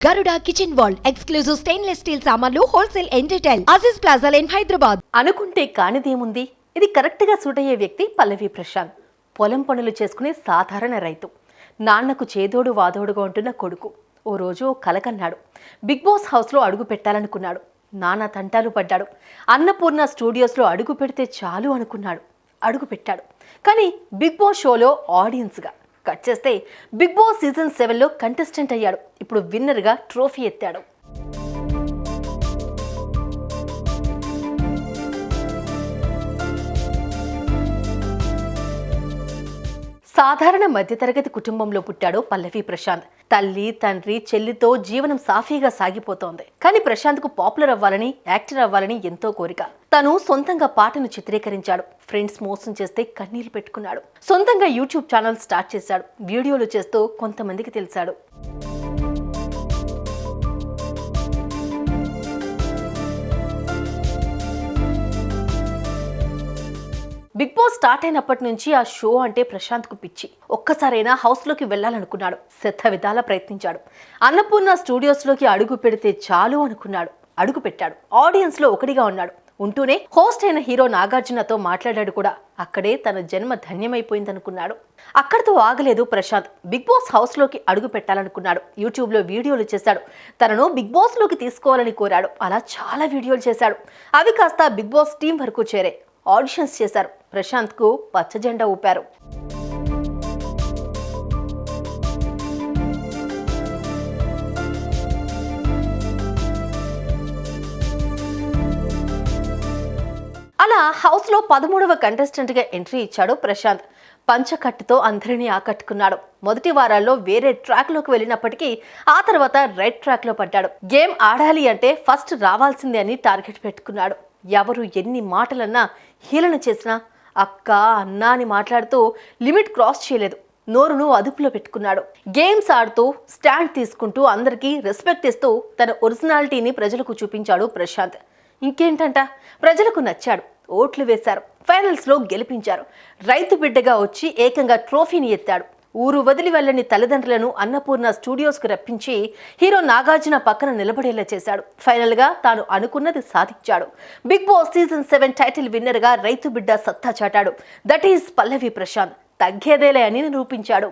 Garuda Kitchen World exclusive stainless steel సామాన్లు wholesale and retail Aziz plaza in Hyderabad. అనుకుంటే కానిదేముంది, ఇది correct గా సూట్ అయ్యే వ్యక్తి పల్లవి ప్రశాంత్. పొలం పనులు చేసుకునే సాధారణ రైతు. నాన్నకు చేదోడు వాదోడుగా ఉంటున్న కొడుకు. ఓ రోజు కలకన్నాడు. బిగ్ బాస్ హౌస్ లో అడుగు పెట్టాలనుకున్నాడు. నాన్న తంటాలు పడ్డాడు. అన్నపూర్ణ స్టూడియోస్ లో అడుగు పెడితే చాలు అనుకున్నాడు. అడుగు పెట్టాడు. కానీ బిగ్ బాస్ షోలో ఆడియన్స్ గా కట్ చేస్తే బిగ్ బాస్ సీజన్ 7లో కంటెస్టెంట్ అయ్యాడు. ఇప్పుడు విన్నర్ గా ట్రోఫీ ఎత్తాడు. సాధారణ మధ్యతరగతి కుటుంబంలో పుట్టాడు పల్లవి ప్రశాంత్. తల్లి తండ్రి చెల్లితో జీవనం సాఫీగా సాగిపోతోంది. కానీ ప్రశాంత్ కు పాపులర్ అవ్వాలని, యాక్టర్ అవ్వాలని ఎంతో కోరిక. తను సొంతంగా పాటను చిత్రీకరించాడు. ఫ్రెండ్స్ మోసం చేస్తే కన్నీళ్లు పెట్టుకున్నాడు. సొంతంగా యూట్యూబ్ ఛానల్ స్టార్ట్ చేశాడు. వీడియోలు చేస్తూ కొంతమందికి తెలిసాడు. బిగ్ బాస్ స్టార్ట్ అయినప్పటి నుంచి ఆ షో అంటే ప్రశాంత్ కు పిచ్చి. ఒక్కసారైనా హౌస్ లోకి వెళ్లాలనుకున్నాడు. శత విధాల ప్రయత్నించాడు. అన్నపూర్ణ స్టూడియోస్ లోకి అడుగు పెడితే చాలు అనుకున్నాడు. అడుగు పెట్టాడు. ఆడియన్స్ లో ఒకటిగా ఉన్నాడు. ఉంటూనే హోస్ట్ అయిన హీరో నాగార్జునతో మాట్లాడాడు కూడా. అక్కడే తన జన్మ ధన్యమైపోయిందనుకున్నాడు. అక్కడితో ఆగలేదు ప్రశాంత్. బిగ్ బాస్ హౌస్ లోకి అడుగు పెట్టాలనుకున్నాడు. యూట్యూబ్ లో వీడియోలు చేశాడు. తనను బిగ్ బాస్ లోకి తీసుకోవాలని కోరాడు. అలా చాలా వీడియోలు చేశాడు. అవి కాస్త బిగ్ బాస్ టీం వరకు చేరాయి. ఆడిషన్స్ చేశారు. ప్రశాంత్ కు పచ్చ జెండా ఊపారు. అలా హౌస్ లో 13వ కంటెస్టెంట్ గా ఎంట్రీ ఇచ్చాడు ప్రశాంత్. పంచకట్టుతో అందరినీ ఆకట్టుకున్నాడు. మొదటి వారాల్లో వేరే ట్రాక్ లోకి వెళ్ళినప్పటికీ ఆ తర్వాత రైట్ ట్రాక్ లో పడ్డాడు. గేమ్ ఆడాలి అంటే ఫస్ట్ రావాల్సిందే అని టార్గెట్ పెట్టుకున్నాడు. ఎవరు ఎన్ని మాటలన్నా, హీలన చేసినా అక్క అన్నా అని మాట్లాడుతూ లిమిట్ క్రాస్ చేయలేదు. నోరును అదుపులో పెట్టుకున్నాడు. గేమ్స్ ఆడుతూ, స్టాండ్ తీసుకుంటూ, అందరికీ రెస్పెక్ట్ ఇస్తూ తన ఒరిజినాలిటీని ప్రజలకు చూపించాడు ప్రశాంత్. ఇంకేంటంట, ప్రజలకు నచ్చాడు. ఓట్లు వేశారు. ఫైనల్స్ లో గెలిపించారు. రైతు బిడ్డగా వచ్చి ఏకంగా ట్రోఫీని ఎత్తాడు. ఊరు వదిలి వెళ్ళని తల్లిదండ్రులను అన్నపూర్ణ స్టూడియోస్ కు రప్పించి హీరో నాగార్జున పక్కన నిలబడేలా చేశాడు. ఫైనల్ గా తాను అనుకున్నది సాధించాడు. Bigg Boss season 7 title winner గా రైతు బిడ్డ సత్తా చాటాడు. That is Pallavi Prashanth. తగ్గేదేలే అని నిరూపించాడు.